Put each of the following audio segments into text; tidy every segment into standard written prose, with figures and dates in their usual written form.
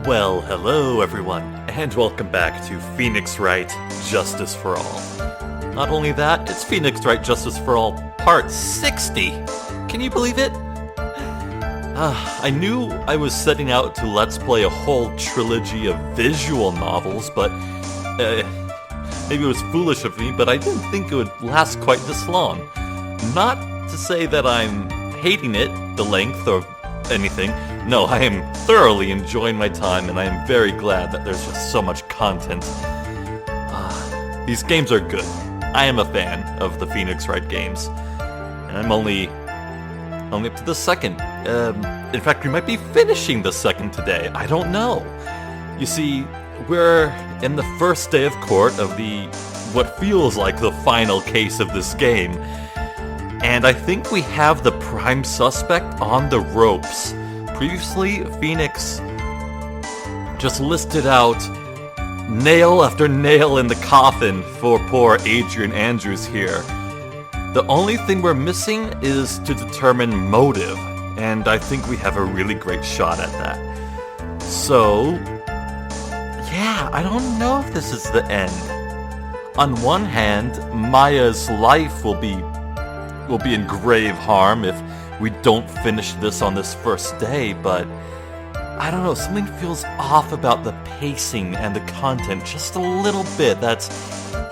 Well, hello everyone, and welcome back to Phoenix Wright Justice for All. Not only that, it's Phoenix Wright Justice for All Part 60! Can you believe it? I knew I was setting out to let's play a whole trilogy of visual novels, but maybe it was foolish of me, but I didn't think it would last quite this long. Not to say that I'm hating it, the length, or anything. No, I am thoroughly enjoying my time, and I am very glad that there's just so much content. These games are good. I am a fan of the Phoenix Wright games, and I'm only up to the second. In fact, we might be finishing the second today. I don't know. You see, we're in the first day of court of what feels like the final case of this game, and I think we have the prime suspect on the ropes. Previously, Phoenix just listed out nail after nail in the coffin for poor Adrian Andrews here. The only thing we're missing is to determine motive, and I think we have a really great shot at that. So, yeah, I don't know if this is the end. On one hand, Maya's life will be in grave harm if we don't finish this on this first day, but I don't know, something feels off about the pacing and the content just a little bit. That's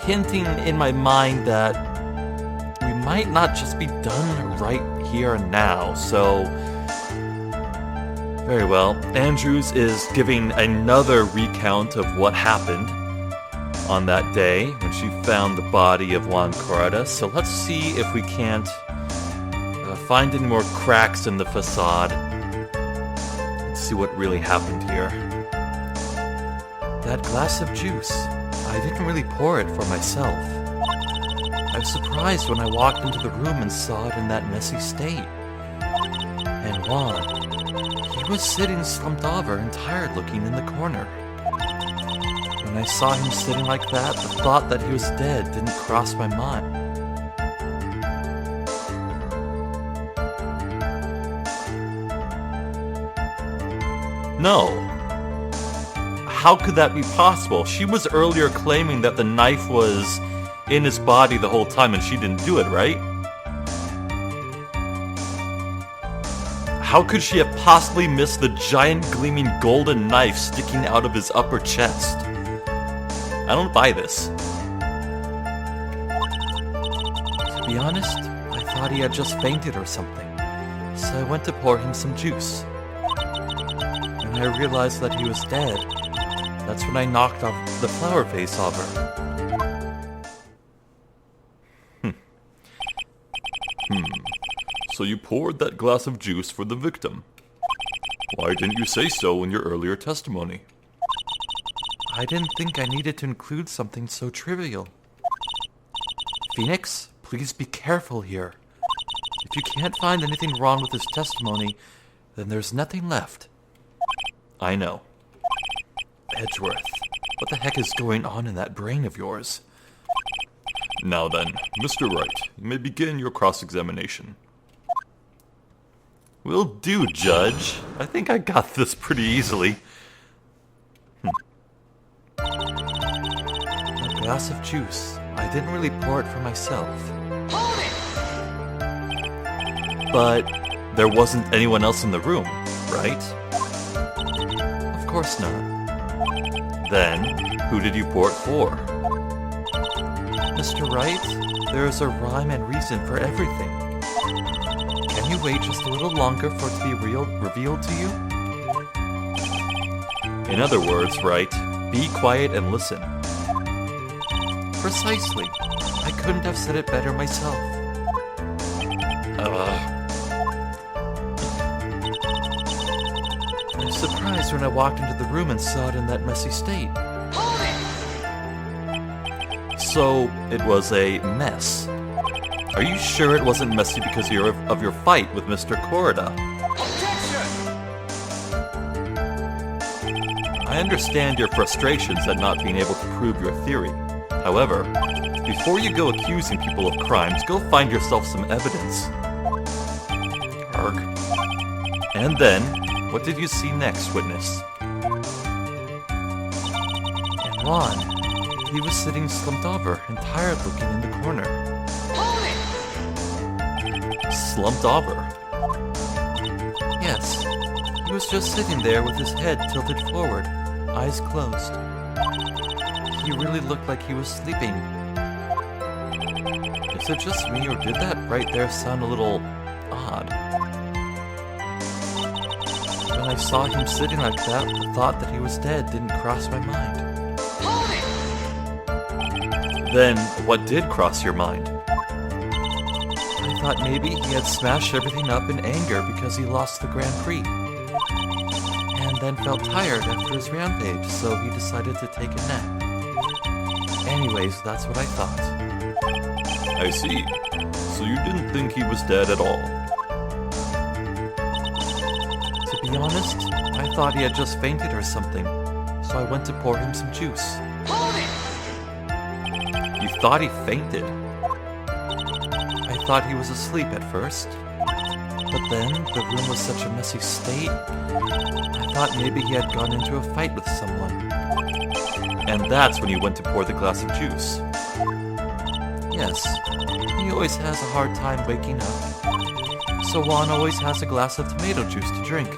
hinting in my mind that we might not just be done right here and now. So, very well. Andrews is giving another recount of what happened on that day when she found the body of Juan Corrada. So let's see if we can't find any more cracks in the facade. Let's see what really happened here. That glass of juice, I didn't really pour it for myself. I was surprised when I walked into the room and saw it in that messy state. And Juan, he was sitting slumped over and tired looking in the corner. When I saw him sitting like that, the thought that he was dead didn't cross my mind. No. How could that be possible? She was earlier claiming that the knife was in his body the whole time and she didn't do it, right? How could she have possibly missed the giant gleaming golden knife sticking out of his upper chest? I don't buy this. To be honest, I thought he had just fainted or something, so I went to pour him some juice. When I realized that he was dead, that's when I knocked off the flower vase off her. So you poured that glass of juice for the victim. Why didn't you say so in your earlier testimony? I didn't think I needed to include something so trivial. Phoenix, please be careful here. If you can't find anything wrong with his testimony, then there's nothing left. I know. Edgeworth, what the heck is going on in that brain of yours? Now then, Mr. Wright, you may begin your cross-examination. Will do, Judge. I think I got this pretty easily. A glass of juice. I didn't really pour it for myself. Hold it! But there wasn't anyone else in the room, right? Of course not. Then, who did you pour it for? Mr. Wright, there is a rhyme and reason for everything. Can you wait just a little longer for it to be revealed to you? In other words, Wright, be quiet and listen. Precisely. I couldn't have said it better myself. I was surprised when I walked into the room and saw it in that messy state. Hold it! So, it was a mess. Are you sure it wasn't messy because of your fight with Mr. Corrada? Objection! I understand your frustrations at not being able to prove your theory. However, before you go accusing people of crimes, go find yourself some evidence. Arg. And then, what did you see next, witness? Juan, he was sitting slumped over and tired looking in the corner. Slumped over? Yes, he was just sitting there with his head tilted forward, eyes closed. He really looked like he was sleeping. Is it just me, or did that right there sound a little odd? When I saw him sitting like that, the thought that he was dead didn't cross my mind. Then, what did cross your mind? I thought maybe he had smashed everything up in anger because he lost the Grand Prix. And then felt tired after his rampage, so he decided to take a nap. Anyways, that's what I thought. I see. So you didn't think he was dead at all? To be honest, I thought he had just fainted or something, so I went to pour him some juice. You thought he fainted? I thought he was asleep at first, but then the room was such a messy state, I thought maybe he had gone into a fight with someone. And that's when you went to pour the glass of juice? Yes, he always has a hard time waking up, so Juan always has a glass of tomato juice to drink.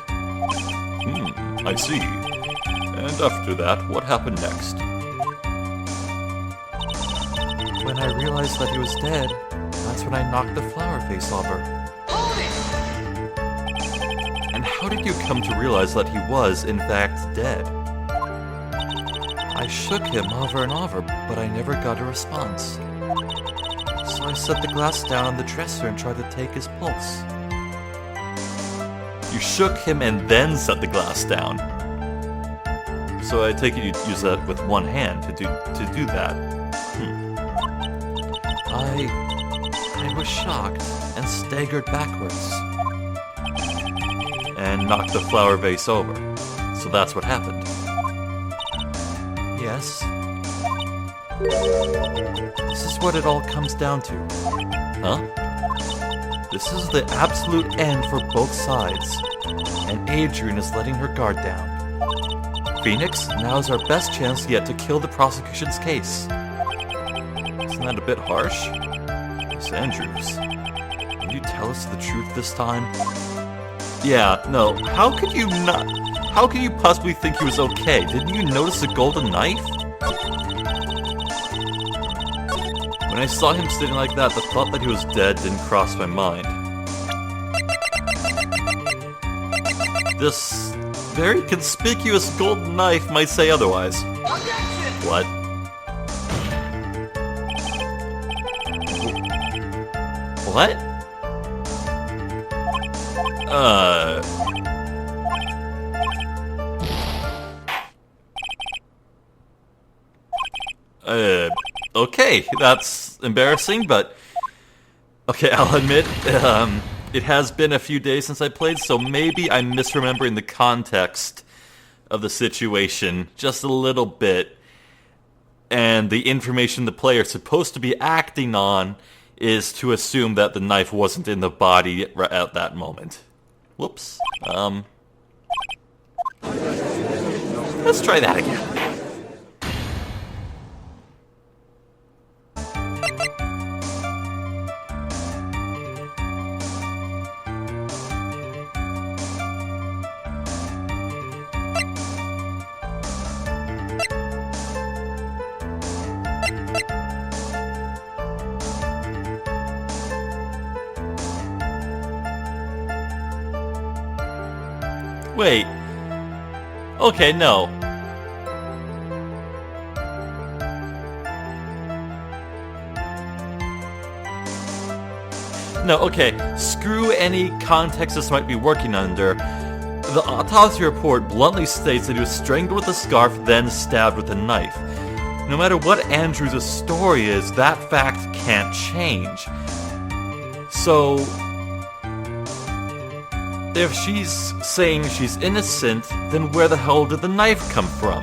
I see. And after that, what happened next? When I realized that he was dead, that's when I knocked the flower face over. And how did you come to realize that he was, in fact, dead? I shook him over and over, but I never got a response. So I set the glass down on the dresser and tried to take his pulse. You shook him and then set the glass down. So I take it you use that with one hand to do that. I was shocked and staggered backwards. And knocked the flower vase over. So that's what happened. Yes. This is what it all comes down to. Huh? This is the absolute end for both sides. And Adrian is letting her guard down. Phoenix, now's our best chance yet to kill the prosecution's case. Isn't that a bit harsh? Miss Andrews, will you tell us the truth this time? Yeah, no, how could you possibly think he was okay? Didn't you notice the golden knife? When I saw him sitting like that, the thought that he was dead didn't cross my mind. This very conspicuous golden knife might say otherwise. What? What? Okay, that's embarrassing, but... Okay, I'll admit, it has been a few days since I played, so maybe I'm misremembering the context of the situation just a little bit, and the information the player is supposed to be acting on is to assume that the knife wasn't in the body right at that moment. Whoops. Let's try that again. Wait. Okay, no. No, okay. Screw any context this might be working under. The autopsy report bluntly states that he was strangled with a scarf, then stabbed with a knife. No matter what Andrews' story is, that fact can't change. So... if she's saying she's innocent, then where the hell did the knife come from?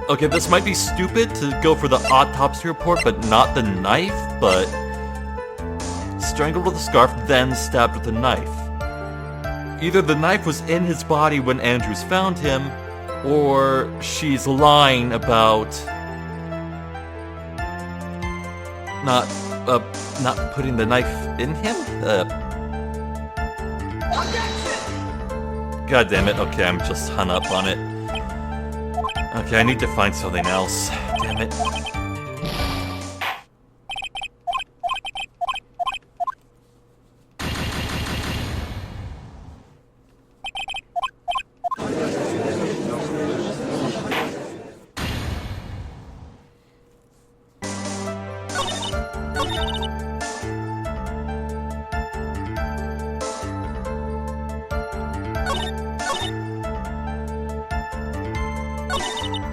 Okay, this might be stupid to go for the autopsy report, but not the knife, but... strangled with a scarf, then stabbed with a knife. Either the knife was in his body when Andrews found him, or she's lying about not putting the knife in him? God damn it. Okay, I'm just hung up on it. Okay, I need to find something else. Damn it.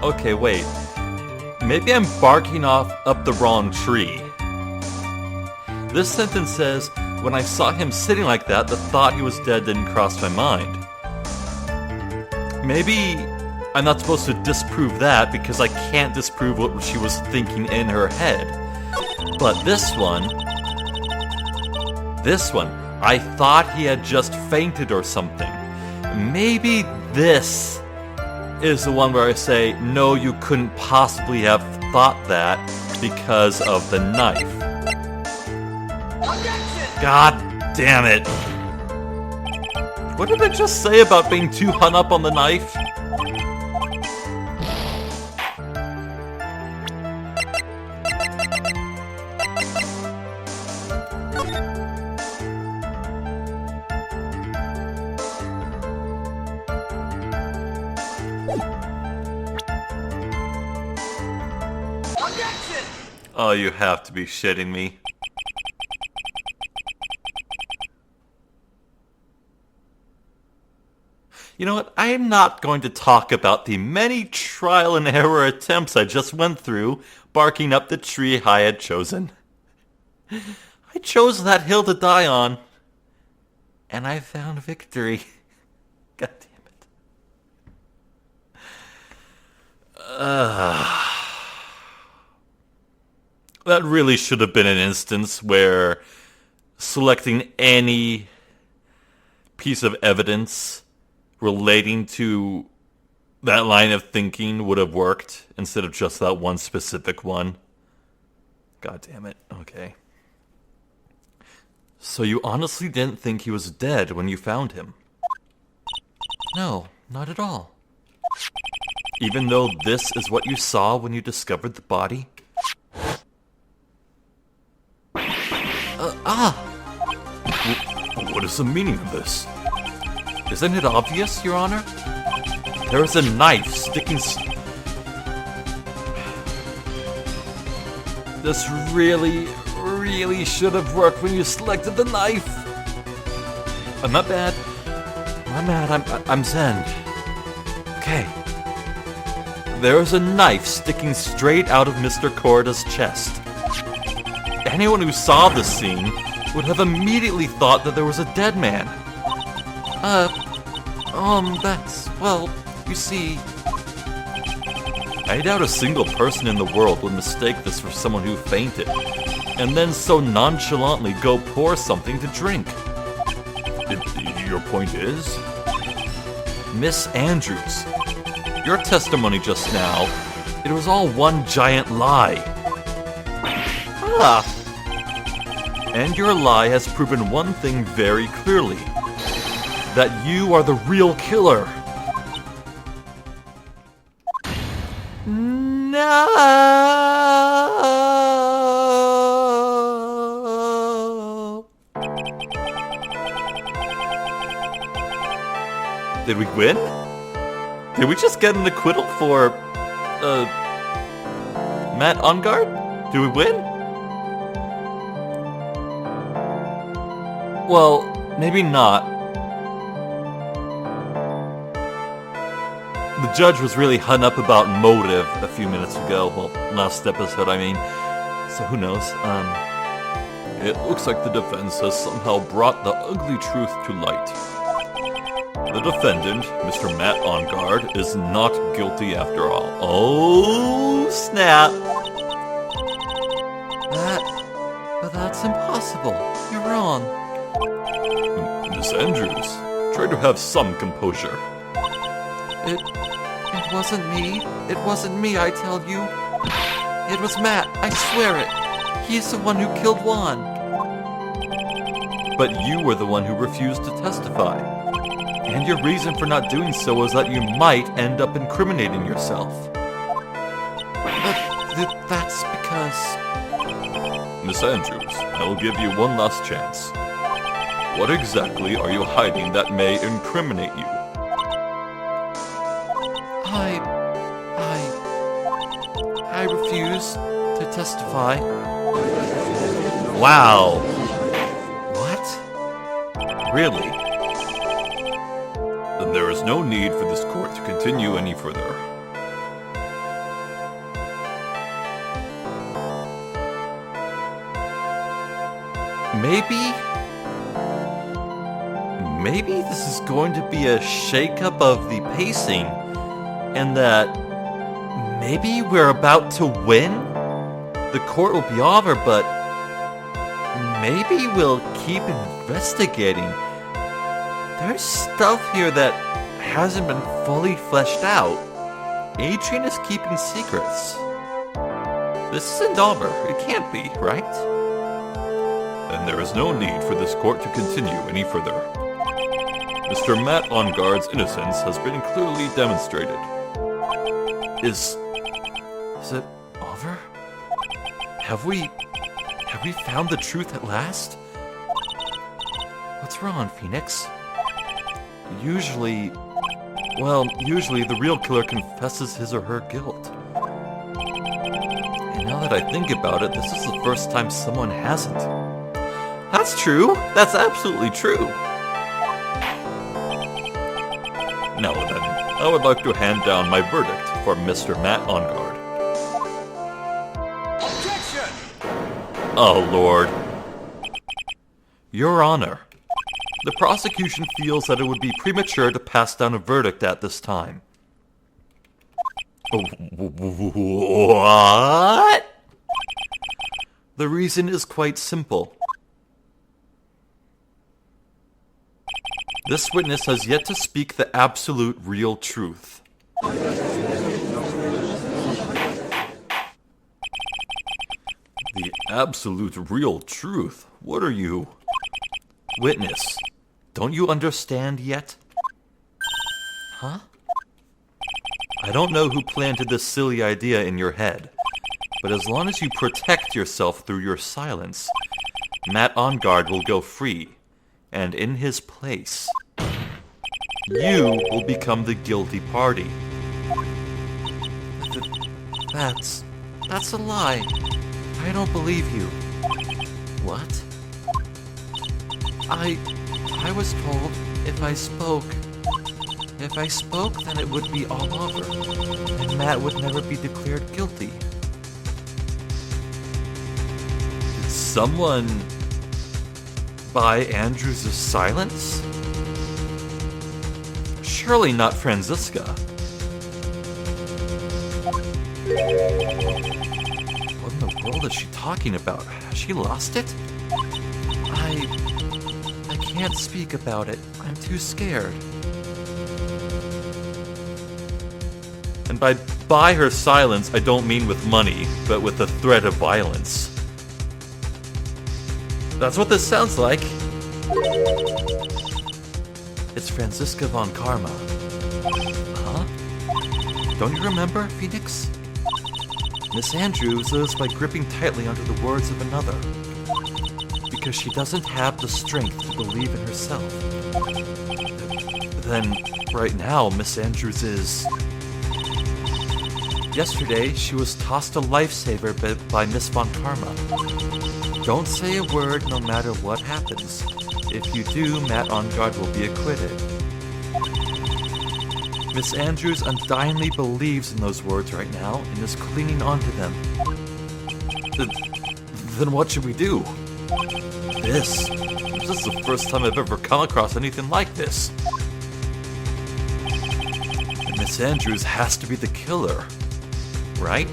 Okay, wait. Maybe I'm barking up the wrong tree. This sentence says, when I saw him sitting like that, the thought he was dead didn't cross my mind. Maybe I'm not supposed to disprove that because I can't disprove what she was thinking in her head. But this one, I thought he had just fainted or something. Maybe this is the one where I say, no, you couldn't possibly have thought that because of the knife. God damn it. What did I just say about being too hung up on the knife? Oh, you have to be shitting me. You know what? I am not going to talk about the many trial and error attempts I just went through barking up the tree I had chosen. I chose that hill to die on, and I found victory. God damn it. That really should have been an instance where selecting any piece of evidence relating to that line of thinking would have worked instead of just that one specific one. God damn it. Okay. So you honestly didn't think he was dead when you found him? No, not at all. Even though this is what you saw when you discovered the body? What is the meaning of this? Isn't it obvious, Your Honor? There is a knife sticking... This really should have worked when you selected the knife. I'm not bad. I'm mad. I'm zen. Okay. There is a knife sticking straight out of Mr. Corda's chest. Anyone who saw the scene would have immediately thought that there was a dead man. Well, you see... I doubt a single person in the world would mistake this for someone who fainted, and then so nonchalantly go pour something to drink. Your point is? Miss Andrews, your testimony just now, it was all one giant lie. And your lie has proven one thing very clearly. That you are the real killer. No! Did we win? Did we just get an acquittal for, Matt Ongard? Did we win? Well, maybe not. The judge was really hung up about motive a few minutes ago. Well, last episode, I mean. So who knows? It looks like the defense has somehow brought the ugly truth to light. The defendant, Mr. Matt Ongard, is not guilty after all. Oh, snap! But that's impossible. You're wrong. Miss Andrews, try to have some composure. It wasn't me. It wasn't me, I tell you. It was Matt, I swear it. He's the one who killed Juan. But you were the one who refused to testify. And your reason for not doing so was that you might end up incriminating yourself. That's because... Miss Andrews, I will give you one last chance. What exactly are you hiding that may incriminate you? I refuse to testify. Wow. What? Really? Then there is no need for this court to continue any further. Maybe this is going to be a shakeup of the pacing, and that maybe we're about to win? The court will be over, but maybe we'll keep investigating. There's stuff here that hasn't been fully fleshed out. Adrian is keeping secrets. This isn't over. It can't be, right? Then there is no need for this court to continue any further. Mr. Matt Onguard's innocence has been clearly demonstrated. Is it over? Have we found the truth at last? What's wrong, Phoenix? Usually the real killer confesses his or her guilt. And now that I think about it, this is the first time someone hasn't. That's true. That's absolutely true. Now then, I would like to hand down my verdict for Mr. Matt Onguard. Objection! Oh, Lord. Your Honor, the prosecution feels that it would be premature to pass down a verdict at this time. What? The reason is quite simple. This witness has yet to speak the absolute real truth. The absolute real truth? What are you? Witness, don't you understand yet? Huh? I don't know who planted this silly idea in your head, but as long as you protect yourself through your silence, Matt Onguard will go free. And in his place, you will become the guilty party. That's a lie. I don't believe you. What? I was told if I spoke, then it would be all over, and Matt would never be declared guilty. Did someone buy Andrews' silence? Surely not Franziska. What in the world is she talking about? Has she lost it? I can't speak about it. I'm too scared. And by buy her silence, I don't mean with money, but with the threat of violence. That's what this sounds like. It's Franziska von Karma. Huh? Don't you remember, Phoenix? Miss Andrews lives by gripping tightly onto the words of another. Because she doesn't have the strength to believe in herself. Then, right now, Miss Andrews is... Yesterday, she was tossed a lifesaver by Miss von Karma. Don't say a word no matter what happens. If you do, Matt Onguard will be acquitted. Miss Andrews undyingly believes in those words right now and is clinging onto them. Then what should we do? This is the first time I've ever come across anything like this. And Miss Andrews has to be the killer, right?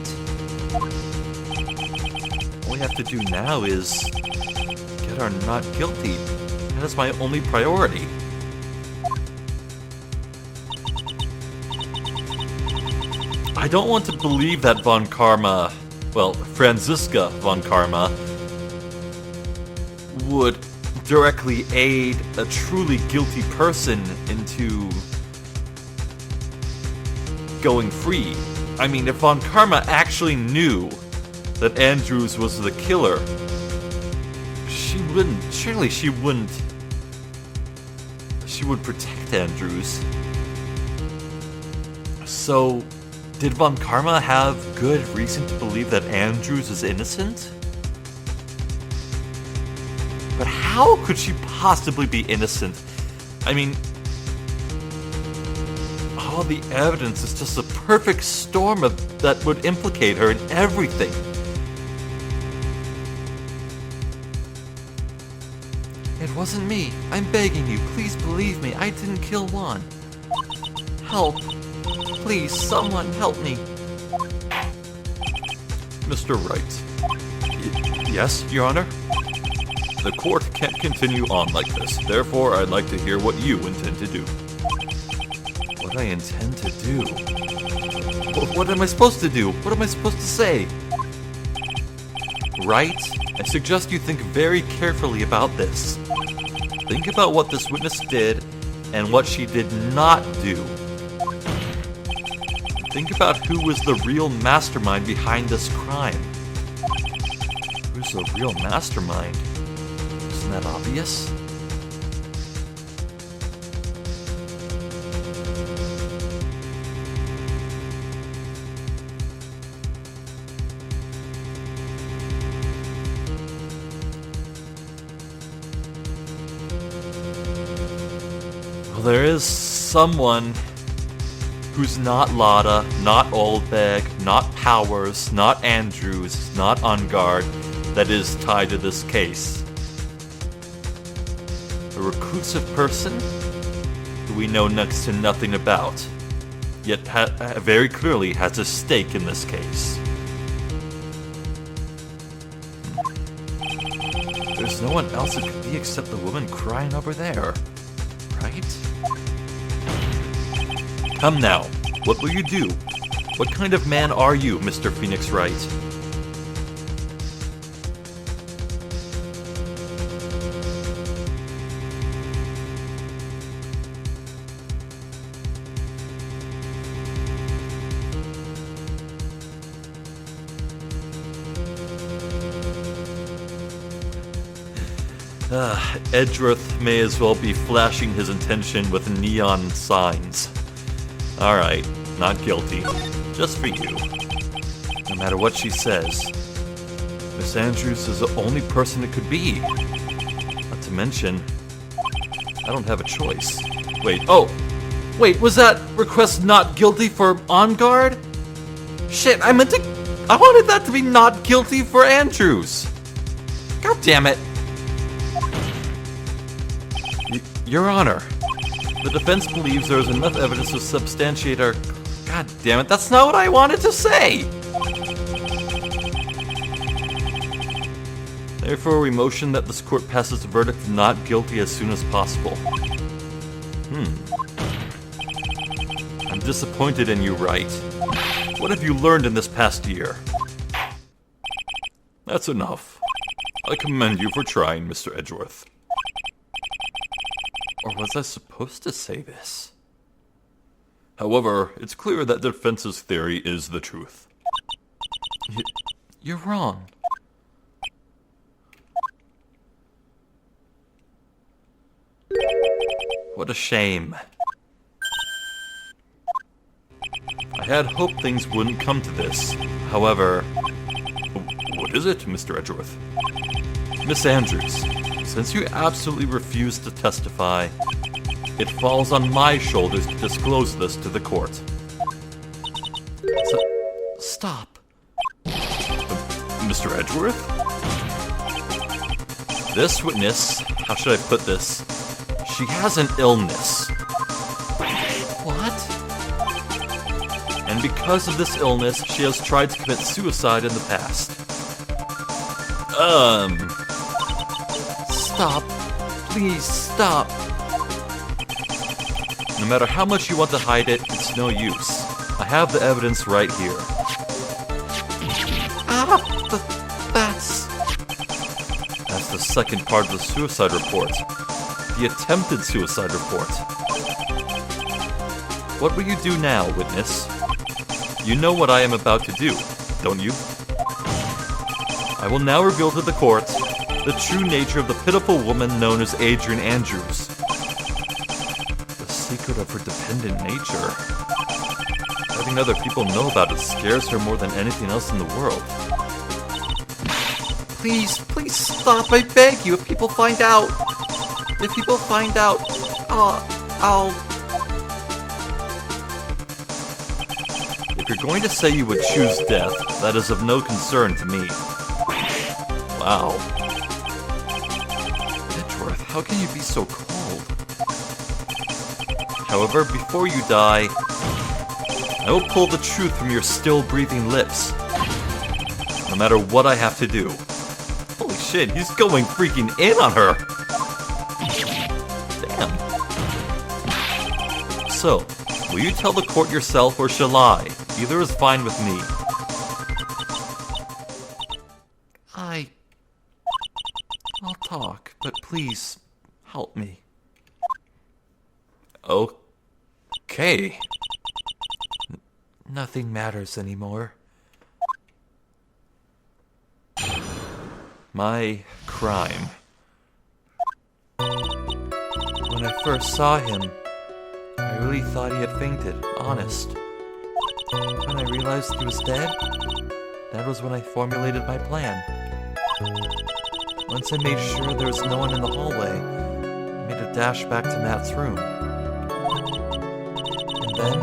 All we have to do now is get her not guilty. That is my only I don't want to believe that Von Karma, well, Franziska Von Karma, would directly aid a truly guilty person into going free. I mean, if Von Karma actually knew that Andrews was the killer, surely she would protect Andrews. So, did Von Karma have good reason to believe that Andrews is innocent? But how could she possibly be innocent? I mean, all the evidence is just a perfect storm that would implicate her in everything. It wasn't me. I'm begging you. Please believe me. I didn't kill Juan. Help. Please, someone help me. Mr. Wright. Yes, Your Honor? The court can't continue on like this. Therefore, I'd like to hear what you intend to do. What I intend to do? What am I supposed to do? What am I supposed to say? Wright, I suggest you think very carefully about this. Think about what this witness did and what she did not do. Think about who was the real mastermind behind this crime. Who's the real mastermind? Isn't that obvious? Well, there is someone who's not Lada, not Oldbeg, not Powers, not Andrews, not On Guard, that is tied to this case. A reclusive person who we know next to nothing about, yet very clearly has a stake in this case. There's no one else it could be except the woman crying over there, right? Come now, what will you do? What kind of man are you, Mr. Phoenix Wright? Edgeworth may as well be flashing his intention with neon signs. Alright, not guilty. Just for you. No matter what she says, Miss Andrews is the only person it could be. Not to mention, I don't have a choice. Wait, was that request not guilty for On Guard? Shit, I wanted that to be not guilty for Andrews. God damn it. Your Honor, the defense believes there is enough evidence to substantiate our... God damn it, that's not what I wanted to say! Therefore, we motion that this court passes a verdict of not guilty as soon as possible. I'm disappointed in you, Wright. What have you learned in this past year? That's enough. I commend you for trying, Mr. Edgeworth. Or was I supposed to say this? However, it's clear that the defense's theory is the truth. You're wrong. What a shame. I had hoped things wouldn't come to this. However... What is it, Mr. Edgeworth? Miss Andrews, since you absolutely refuse to testify, it falls on my shoulders to disclose this to the court. Stop. Mr. Edgeworth? This witness, how should I put this? She has an illness. What? And because of this illness, she has tried to commit suicide in the past. Stop. Please, stop. No matter how much you want to hide it, it's no use. I have the evidence right here. That's the second part of the suicide report. The attempted suicide report. What will you do now, witness? You know what I am about to do, don't you? I will now reveal to the court the true nature of the pitiful woman known as Adrian Andrews. The secret of her dependent nature. Letting other people know about it scares her more than anything else in the world. Please stop, I beg you. If people find out, I'll... If you're going to say you would choose death, that is of no concern to me. Wow. Edgeworth, how can you be so cold? However, before you die, I will pull the truth from your still breathing lips. No matter what I have to do. Holy shit, he's going freaking in on her! Damn. So, will you tell the court yourself or shall I? Either is fine with me. I'll talk, but please, help me. Okay. Nothing matters anymore. My crime. When I first saw him, I really thought he had fainted, honest. When I realized he was dead, that was when I formulated my plan. Once I made sure there was no one in the hallway, I made a dash back to Matt's room. And then,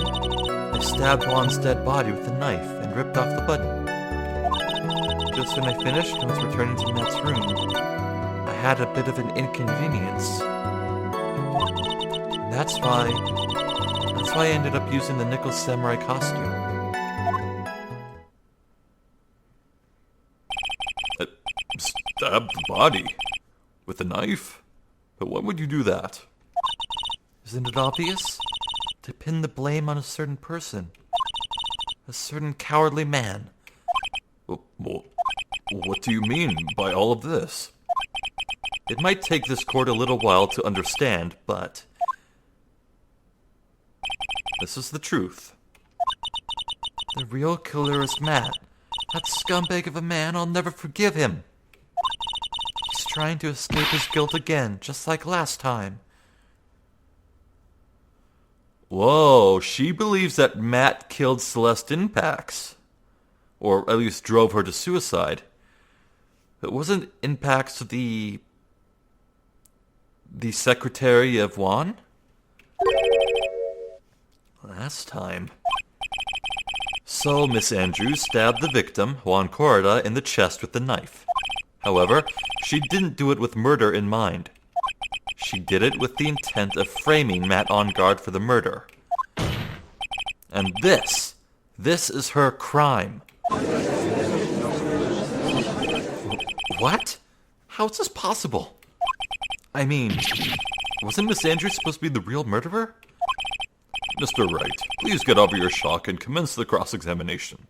I stabbed Juan's dead body with a knife and ripped off the button. Just when I finished and was returning to Matt's room, I had a bit of an inconvenience. And that's why I ended up using the nickel samurai costume. Stabbed the body? With a knife? But why would you do that? Isn't it obvious? To pin the blame on a certain person. A certain cowardly man. What do you mean by all of this? It might take this court a little while to understand, but this is the truth. The real killer is Matt. That scumbag of a man, I'll never forgive him. He's trying to escape his guilt again, just like last time. Whoa, she believes that Matt killed Celeste Impax. Or at least drove her to suicide. It wasn't Impax the secretary of Juan? Last time. So, Miss Andrews stabbed the victim, Juan Corrida, in the chest with the knife. However, she didn't do it with murder in mind. She did it with the intent of framing Matt on guard for the murder. And this is her crime. What? How is this possible? I mean, wasn't Miss Andrews supposed to be the real murderer? Mr. Wright, please get over your shock and commence the cross-examination.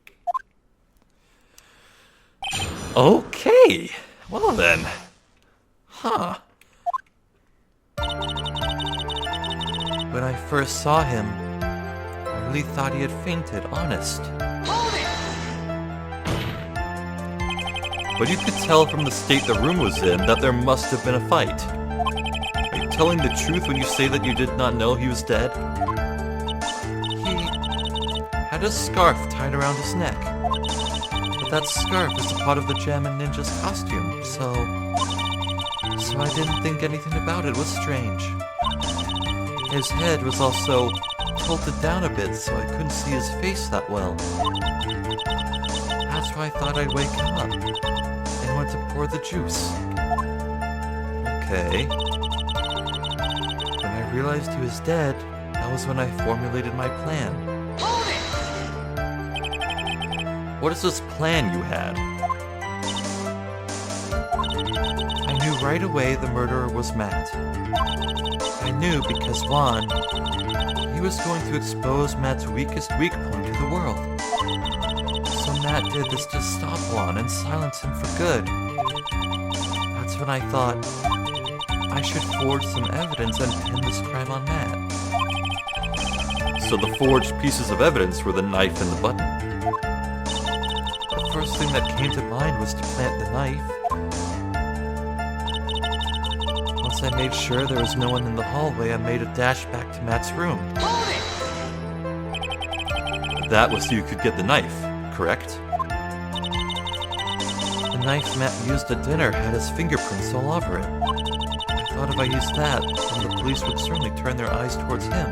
Okay, well then. Huh. When I first saw him, I really thought he had fainted, honest. But you could tell from the state the room was in that there must have been a fight. Are you telling the truth when you say that you did not know he was dead? He had a scarf tied around his neck. But that scarf is a part of the Jammin Ninja's costume, so I didn't think anything about it. It was strange. His head was also tilted down a bit, so I couldn't see his face that well. That's why I thought I'd wake him up and went to pour the juice. Okay. When I realized he was dead, that was when I formulated my plan. What is this plan you had? I knew right away the murderer was Matt. I knew because Juan, he was going to expose Matt's weakest weak point to the world. So Matt did this to stop Juan and silence him for good. That's when I thought I should forge some evidence and pin this crime on Matt. So the forged pieces of evidence were the knife and the button. The first thing that came to mind was to plant the knife. Once I made sure there was no one in the hallway, I made a dash back to Matt's room. That was so you could get the knife, correct? The knife Matt used at dinner had his fingerprints all over it. I thought if I used that, then the police would certainly turn their eyes towards him.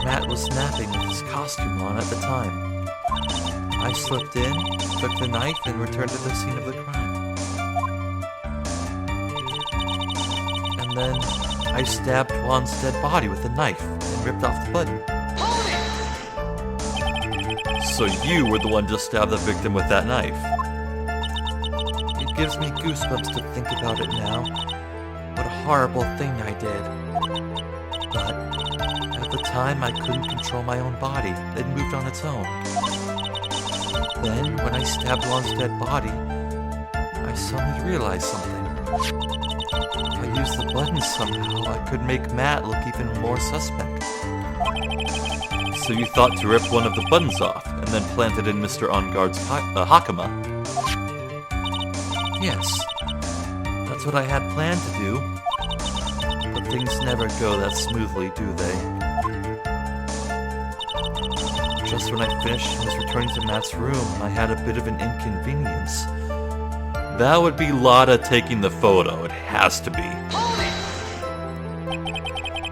Matt was napping with his costume on at the time. I slipped in, took the knife, and returned to the scene of the crime. And then I stabbed Juan's dead body with a knife and ripped off the button. So you were the one to stab the victim with that knife. It gives me goosebumps to think about it now. What a horrible thing I did. But at the time, I couldn't control my own body. It moved on its own. Then, when I stabbed Juan's dead body, I suddenly realized something. If I used the button somehow, I could make Matt look even more suspect. So you thought to rip one of the buttons off, and then plant it in Mr. Onguard's hakama? Yes. That's what I had planned to do. But things never go that smoothly, do they? Just when I finished and was returning to Matt's room, I had a bit of an inconvenience. That would be Lotta taking the photo. It has to be.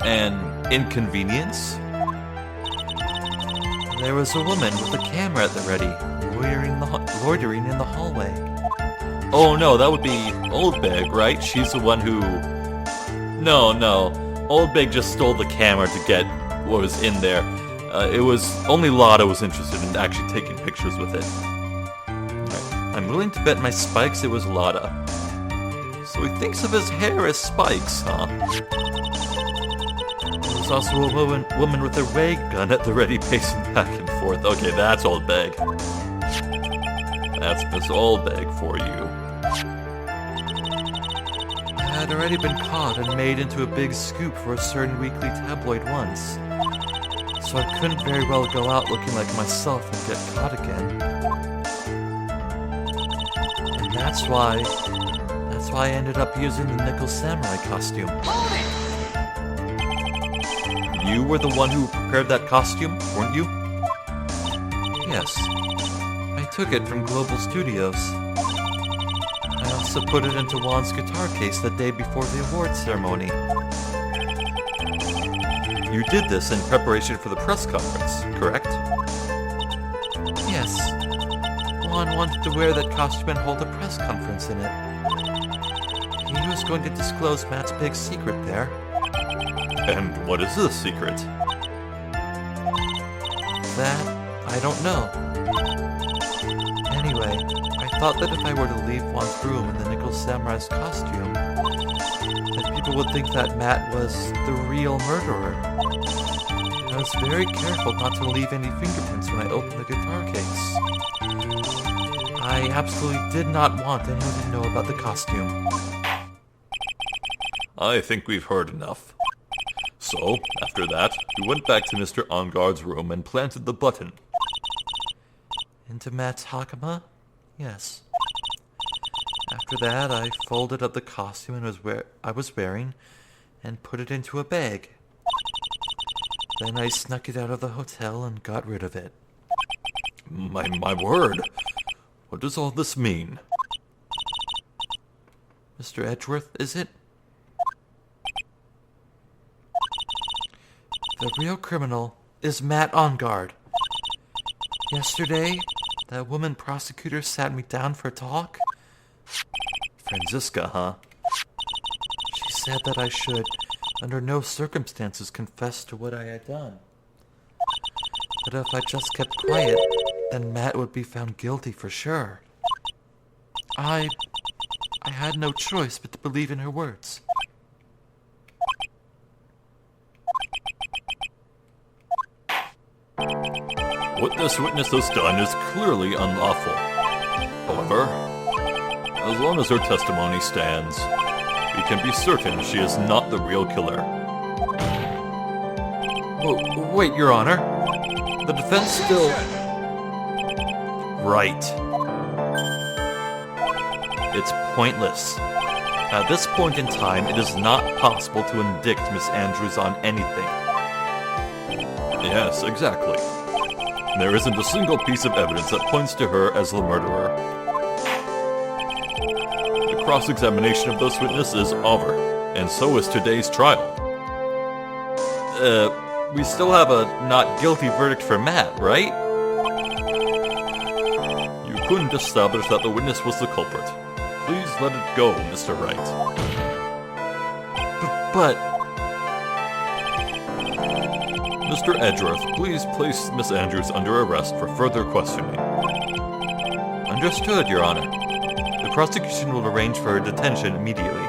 An inconvenience? There was a woman with a camera at the ready, loitering in the hallway. Oh no, that would be Oldbeg, right? She's the one who... No. Oldbeg just stole the camera to get what was in there. It was... Only Lotta was interested in actually taking pictures with it. Right. I'm willing to bet my spikes it was Lotta. So he thinks of his hair as spikes, huh? There was also a woman with a ray gun at the ready, pacing back and forth. Okay, that's Oldbeg. That's Miss Oldbeg for you. I had already been caught and made into a big scoop for a certain weekly tabloid once. So I couldn't very well go out looking like myself and get caught again. And that's why I ended up using the Nickel Samurai costume. You were the one who prepared that costume, weren't you? Yes. I took it from Global Studios. I also put it into Juan's guitar case the day before the awards ceremony. You did this in preparation for the press conference, correct? Yes. Juan wanted to wear that costume and hold a press conference in it. He was going to disclose Matt's big secret there. And what is the secret? That, I don't know. Anyway, I thought that if I were to leave Juan's room in the Nickel Samurai's costume, that people would think that Matt was the real murderer. I was very careful not to leave any fingerprints when I opened the guitar case. I absolutely did not want anyone to know about the costume. I think we've heard enough. So, after that, you went back to Mr. Onguard's room and planted the button. Into Matt's hakama? Yes. After that, I folded up the costume I was wearing and put it into a bag. Then I snuck it out of the hotel and got rid of it. My word! What does all this mean? Mr. Edgeworth, is it? The real criminal is Matt Onguard. Yesterday, that woman prosecutor sat me down for a talk. Franziska, huh? She said that I should, under no circumstances, confess to what I had done. But if I just kept quiet, then Matt would be found guilty for sure. I had no choice but to believe in her words. What this witness has done is clearly unlawful. However, as long as her testimony stands, we can be certain she is not the real killer. Wait, Your Honor. The defense still... Right. It's pointless. At this point in time, it is not possible to indict Miss Andrews on anything. Yes, exactly. There isn't a single piece of evidence that points to her as the murderer. The cross-examination of this witness is over, and so is today's trial. We still have a not guilty verdict for Matt, right? You couldn't establish that the witness was the culprit. Please let it go, Mr. Wright. But... Mr. Edgeworth, please place Miss Andrews under arrest for further questioning. Understood, Your Honor. The prosecution will arrange for her detention immediately.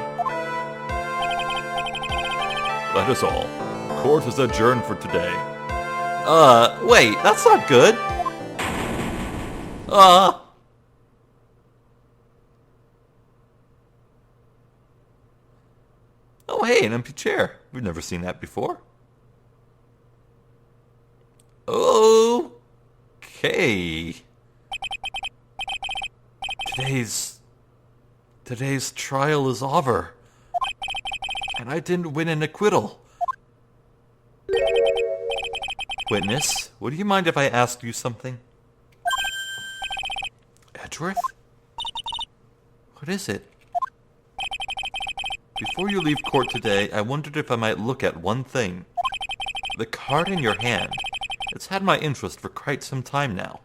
That is all. Court is adjourned for today. Wait, that's not good. Oh, hey, an empty chair. We've never seen that before. Okay. Today's trial is over. And I didn't win an acquittal. Witness, would you mind if I asked you something? Edgeworth? What is it? Before you leave court today, I wondered if I might look at one thing. The card in your hand. It's had my interest for quite some time now.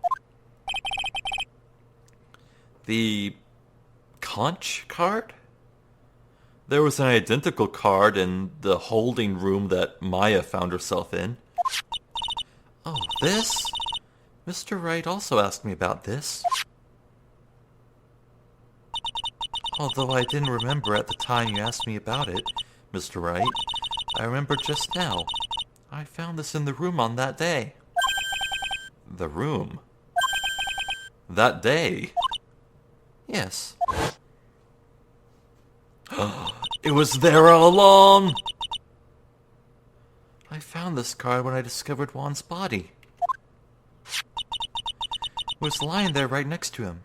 The conch card? There was an identical card in the holding room that Maya found herself in. Oh, this? Mr. Wright also asked me about this. Although I didn't remember at the time you asked me about it, Mr. Wright, I remember just now. I found this in the room on that day. The room? That day? Yes. It was there all along! I found this card when I discovered Juan's body. It was lying there right next to him.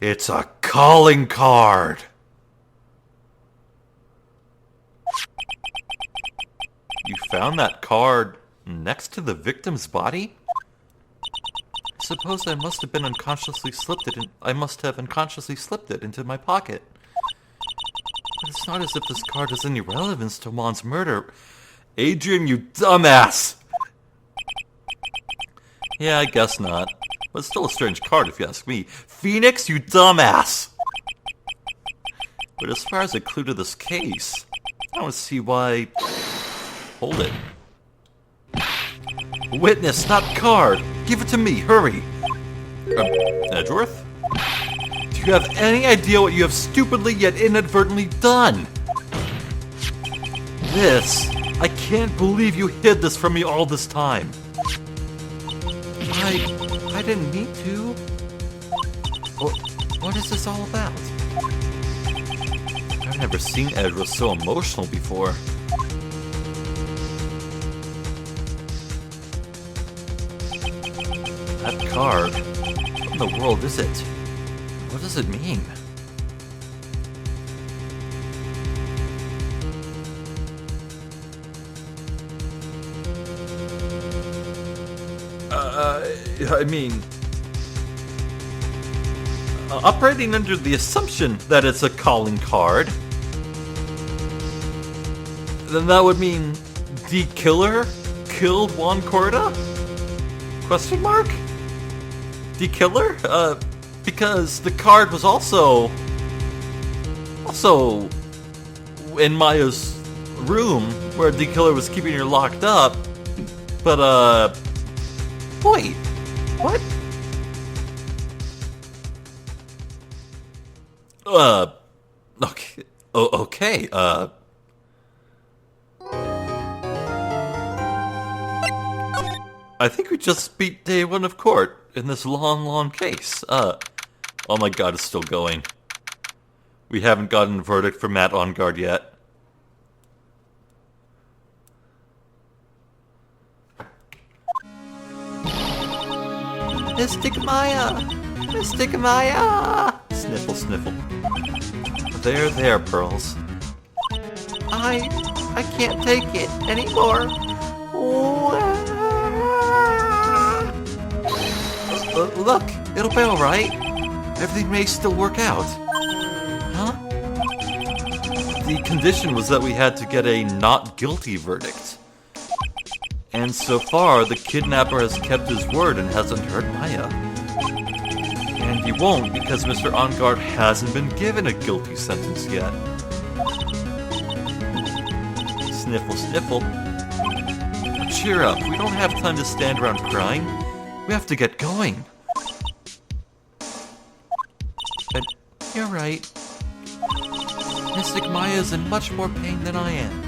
It's a calling card! You found that card next to the victim's body? I suppose I must have unconsciously slipped it into my pocket. But it's not as if this card has any relevance to Juan's murder. Adrian, you dumbass! Yeah, I guess not. But it's still a strange card if you ask me. Phoenix, you dumbass! But as far as a clue to this case, I don't see why... Hold it. Witness, not card! Give it to me, hurry! Edgeworth? Do you have any idea what you have stupidly yet inadvertently done? This... I can't believe you hid this from me all this time. I didn't need to. What is this all about? I've never seen Edgeworth so emotional before. That card, what in the world is it? What does it mean? Operating under the assumption that it's a calling card, then that would mean the killer killed Juan Corda? Question mark? The killer? Because the card was also in Maya's room where the killer was keeping her locked up. But, wait, what? Okay, okay, I think we just beat day one of court in this long case. Oh my god, it's still going. We haven't gotten a verdict for Matt on guard yet. Mystic Maya! Mystic Maya! Sniffle, sniffle. There, Pearls. I can't take it anymore. Look, it'll be alright. Everything may still work out. Huh? The condition was that we had to get a not guilty verdict. And so far, the kidnapper has kept his word and hasn't hurt Maya. And he won't because Mr. On Guard hasn't been given a guilty sentence yet. Sniffle, sniffle. Cheer up, we don't have time to stand around crying. We have to get going. But you're right. Mystic Maya is in much more pain than I am.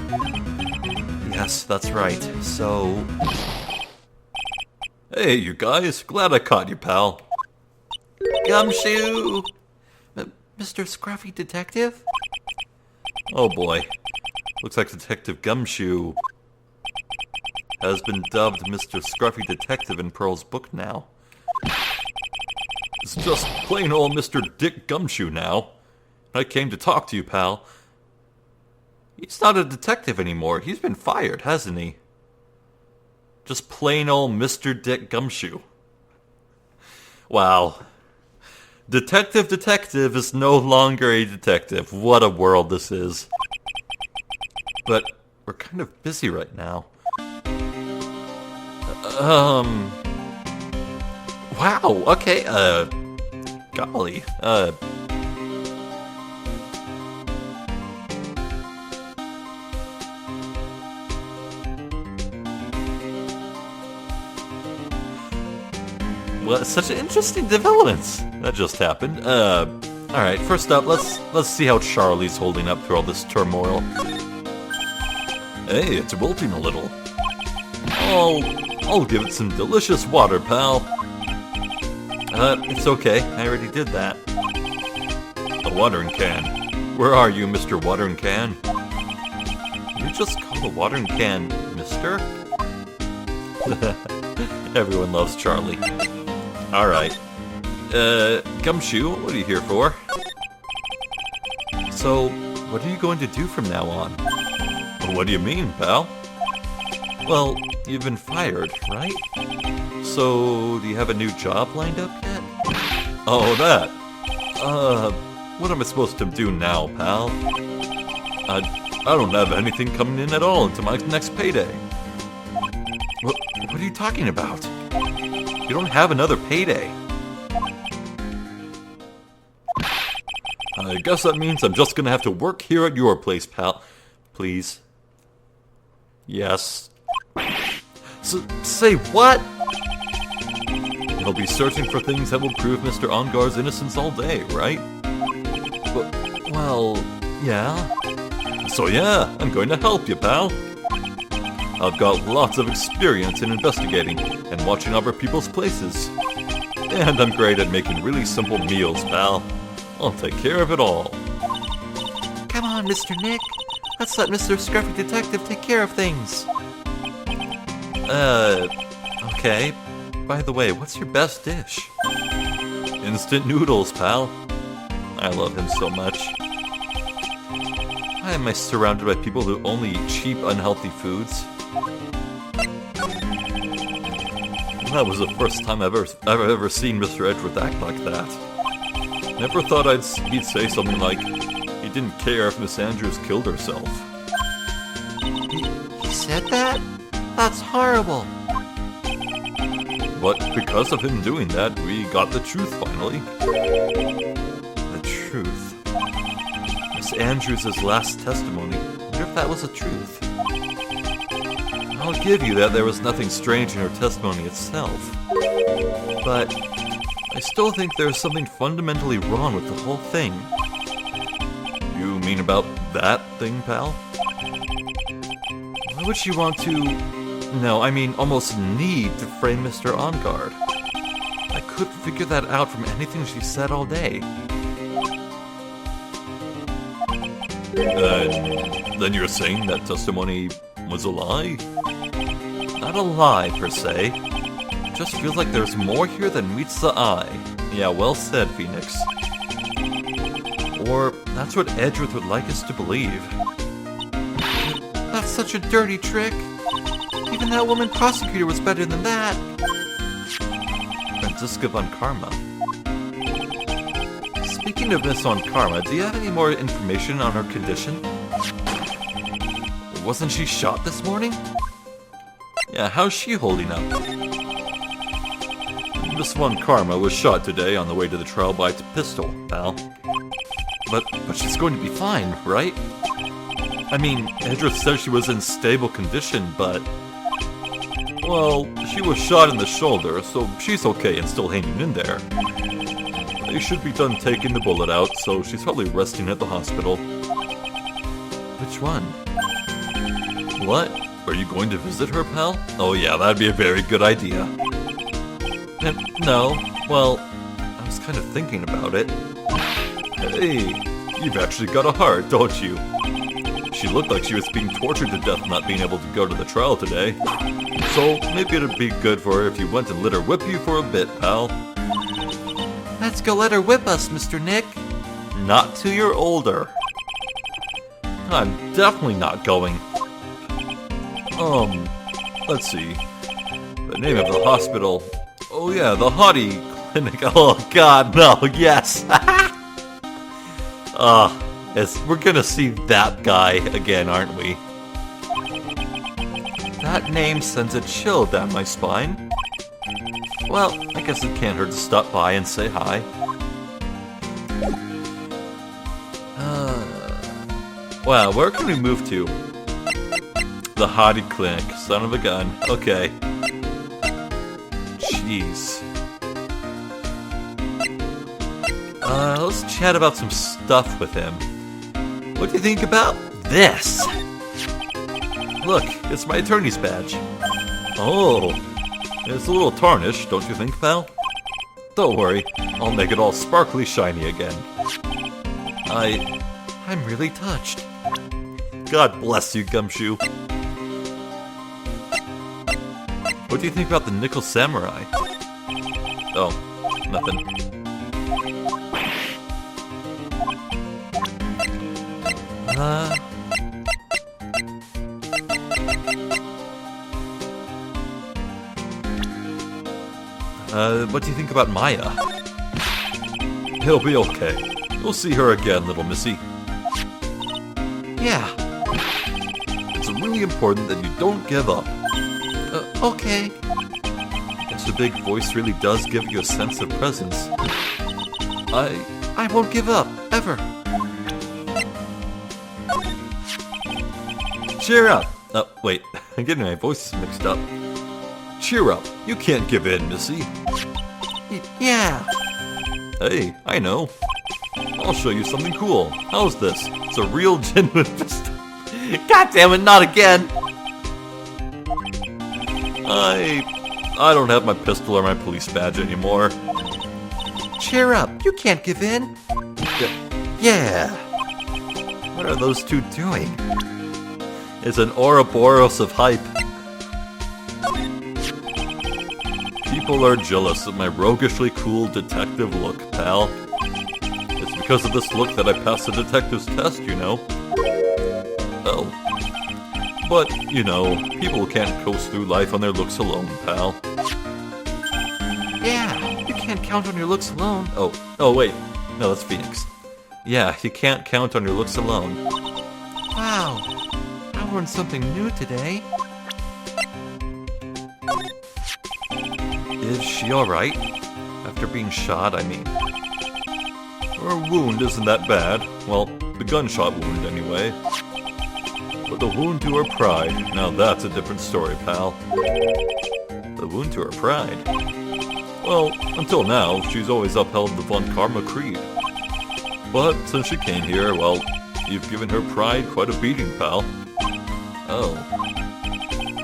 Yes, that's right. So... Hey, you guys. Glad I caught you, pal. Gumshoe! Mr. Scruffy Detective? Oh boy. Looks like Detective Gumshoe has been dubbed Mr. Scruffy Detective in Pearl's book now. It's just plain old Mr. Dick Gumshoe now. I came to talk to you, pal. He's not a detective anymore. He's been fired, hasn't he? Just plain old Mr. Dick Gumshoe. Wow. Detective is no longer a detective. What a world this is. But we're kind of busy right now. Wow, okay, golly, well, such interesting developments that just happened. Alright, first up, let's see how Charlie's holding up through all this turmoil. Hey, it's wilting a little. I'll give it some delicious water, pal. It's okay. I already did that. A watering can. Where are you, Mr. Watering Can? You just call the watering can Mister? Everyone loves Charlie. Alright. Gumshoe, what are you here for? So, what are you going to do from now on? What do you mean, pal? Well, you've been fired, right? So, do you have a new job lined up yet? Oh, that. What am I supposed to do now, pal? I don't have anything coming in at all until my next payday. What are you talking about? You don't have another payday. I guess that means I'm just gonna have to work here at your place, pal. Please. Yes. Say what? I'll be searching for things that will prove Mr. Ongar's innocence all day, right? Well, yeah. So yeah, I'm going to help you, pal. I've got lots of experience in investigating and watching over people's places. And I'm great at making really simple meals, pal. I'll take care of it all. Come on, Mr. Nick. Let's let Mr. Scruffy Detective take care of things. Okay. By the way, what's your best dish? Instant noodles, pal. I love him so much. Why am I surrounded by people who only eat cheap, unhealthy foods? That was the first time I've ever seen Mr. Edgeworth act like that. Never thought he'd say something like, he didn't care if Miss Andrews killed herself. He said that? That's horrible. But because of him doing that, we got the truth finally. The truth. Miss Andrews' last testimony. wonder if that was the truth. I'll give you that there was nothing strange in her testimony itself. But I still think there's something fundamentally wrong with the whole thing. You mean about that thing, pal? Why would she want to... No, I mean almost need to frame Mr. Onguard? I couldn't figure that out from anything she said all day. Then you're saying that testimony was a lie? Not a lie, per se. Just feels like there's more here than meets the eye. Yeah, well said, Phoenix. Or that's what Edgeworth would like us to believe. That's such a dirty trick. Even that woman prosecutor was better than that. Franziska von Karma. Speaking of Miss von Karma, do you have any more information on her condition? Wasn't she shot this morning? Yeah, how's she holding up? Miss von Karma was shot today on the way to the trial by a pistol, pal. But she's going to be fine, right? I mean, Edgeworth says she was in stable condition, but... Well, she was shot in the shoulder, so she's okay and still hanging in there. They should be done taking the bullet out, so she's probably resting at the hospital. Which one? What? Are you going to visit her, pal? Oh yeah, that'd be a very good idea. No. Well, I was kind of thinking about it. Hey, you've actually got a heart, don't you? She looked like she was being tortured to death not being able to go to the trial today. So maybe it'd be good for her if you went and let her whip you for a bit, pal. Let's go let her whip us, Mr. Nick. Not till you're older. I'm definitely not going. Let's see. The name of the hospital. Oh yeah, the Hottie Clinic. Oh god, no, yes. Yes, we're gonna see that guy again, aren't we? That name sends a chill down my spine. Well, I guess it can't hurt to stop by and say hi. Well, where can we move to? The Hottie Clinic. Son of a gun. Okay. Jeez. Let's chat about some stuff with him. What do you think about this? Look, it's my attorney's badge. Oh, it's a little tarnished, don't you think, pal? Don't worry, I'll make it all sparkly shiny again. I'm really touched. God bless you, Gumshoe. What do you think about the Nickel Samurai? Oh, nothing. What do you think about Maya? It'll be okay. You'll see her again, little missy. Yeah. It's really important that you don't give up. Okay. Guess a big voice really does give you a sense of presence. I won't give up, ever. Cheer up! Oh, wait. I'm getting my voices mixed up. Cheer up. You can't give in, missy. Yeah. Hey, I know. I'll show you something cool. How's this? It's a real genuine pistol. God damn it, not again! I don't have my pistol or my police badge anymore. Cheer up, you can't give in. Yeah. What are those two doing? It's an Ouroboros of hype. People are jealous of my roguishly cool detective look, pal. It's because of this look that I passed the detective's test, you know. Oh. But, you know, people can't coast through life on their looks alone, pal. Yeah, you can't count on your looks alone. Oh wait. No, that's Phoenix. Yeah, you can't count on your looks alone. Wow. I learned something new today. Is she alright? After being shot, I mean. Her wound isn't that bad. Well, the gunshot wound, anyway. But the wound to her pride, now that's a different story, pal. The wound to her pride? Well, until now, she's always upheld the Von Karma creed. But since she came here, well, you've given her pride quite a beating, pal. Oh.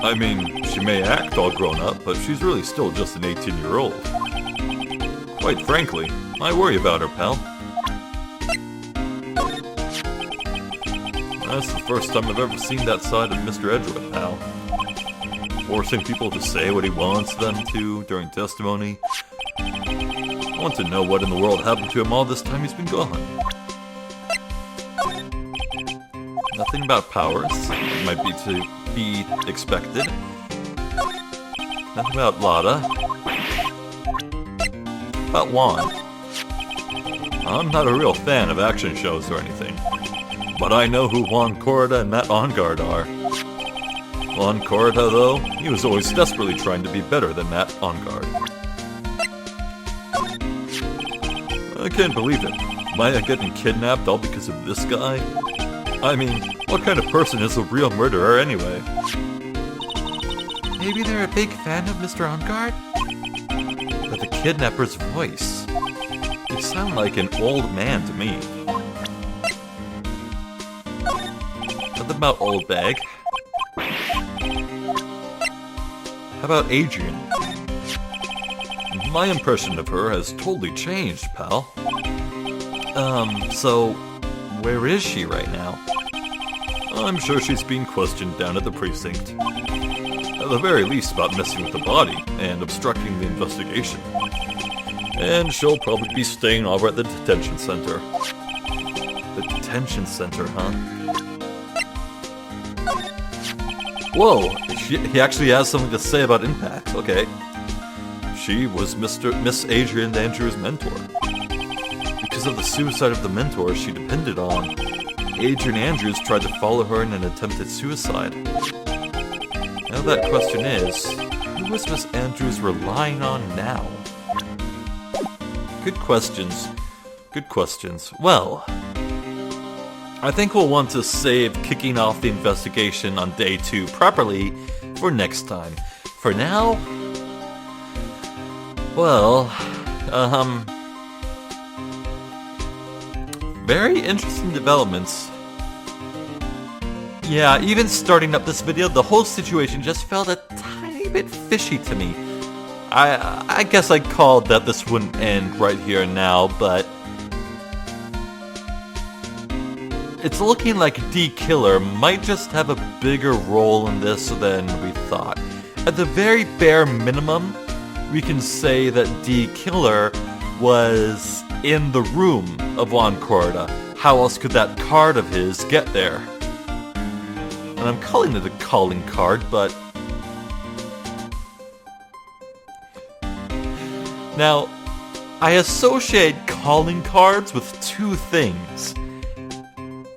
I mean, she may act all grown up, but she's really still just an 18-year-old. Quite frankly, I worry about her, pal. That's the first time I've ever seen that side of Mr. Edgewood, pal. Forcing people to say what he wants them to during testimony. I want to know what in the world happened to him all this time he's been gone. Nothing about powers. It might be to be expected. Nothing about Lada. About Juan. I'm not a real fan of action shows or anything. But I know who Juan Corrida and Matt Engard are. Juan Corrida, though, he was always desperately trying to be better than Matt Engard. I can't believe it. Maya getting kidnapped all because of this guy? I mean, what kind of person is a real murderer anyway? Maybe they're a big fan of Mr. Engard? But the kidnapper's voice. You sound like an old man to me. Nothing about old bag. How about Adrian? My impression of her has totally changed, pal. So where is she right now? I'm sure she's being questioned down at the precinct. At the very least about messing with the body and obstructing the investigation. And she'll probably be staying over at the detention center. The detention center, huh? Whoa, he actually has something to say about Impact. Okay. She was Miss Adrian Andrews' mentor. Because of the suicide of the mentor she depended on, Adrian Andrews tried to follow her in an attempted suicide. Now that question is, who is Miss Andrews relying on now? Good questions. Good questions. Well, I think we'll want to save kicking off the investigation on day 2 properly for next time. For now, well, very interesting developments. Yeah, even starting up this video, the whole situation just felt a tiny bit fishy to me. I guess I called that this wouldn't end right here and now, but it's looking like D Killer might just have a bigger role in this than we thought. At the very bare minimum, we can say that D Killer was in the room of Juan Corrida. How else could that card of his get there? And I'm calling it a calling card, but now, I associate calling cards with two things.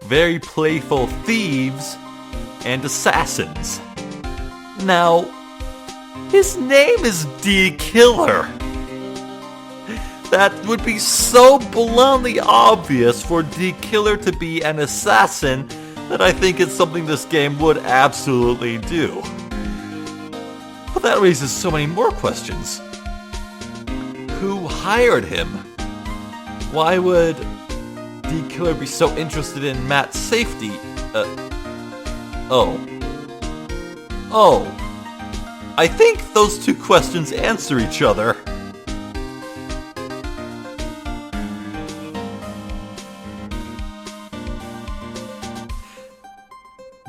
Very playful thieves and assassins. Now, his name is D Killer. That would be so bluntly obvious for D Killer to be an assassin that I think it's something this game would absolutely do. But that raises so many more questions. Who hired him? Why would D Killer be so interested in Matt's safety? I think those two questions answer each other.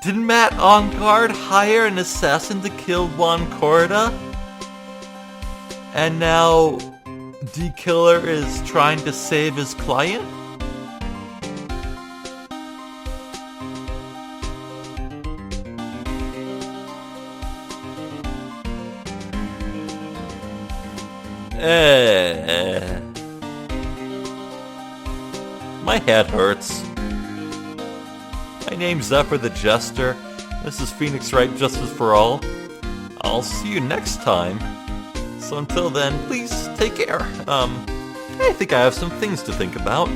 Did Matt Engard hire an assassin to kill Juan Corrida? And now D Killer is trying to save his client? My head hurts. My name's Zephyr the Jester. This is Phoenix Wright Justice for All. I'll see you next time. So until then, please take care. I think I have some things to think about.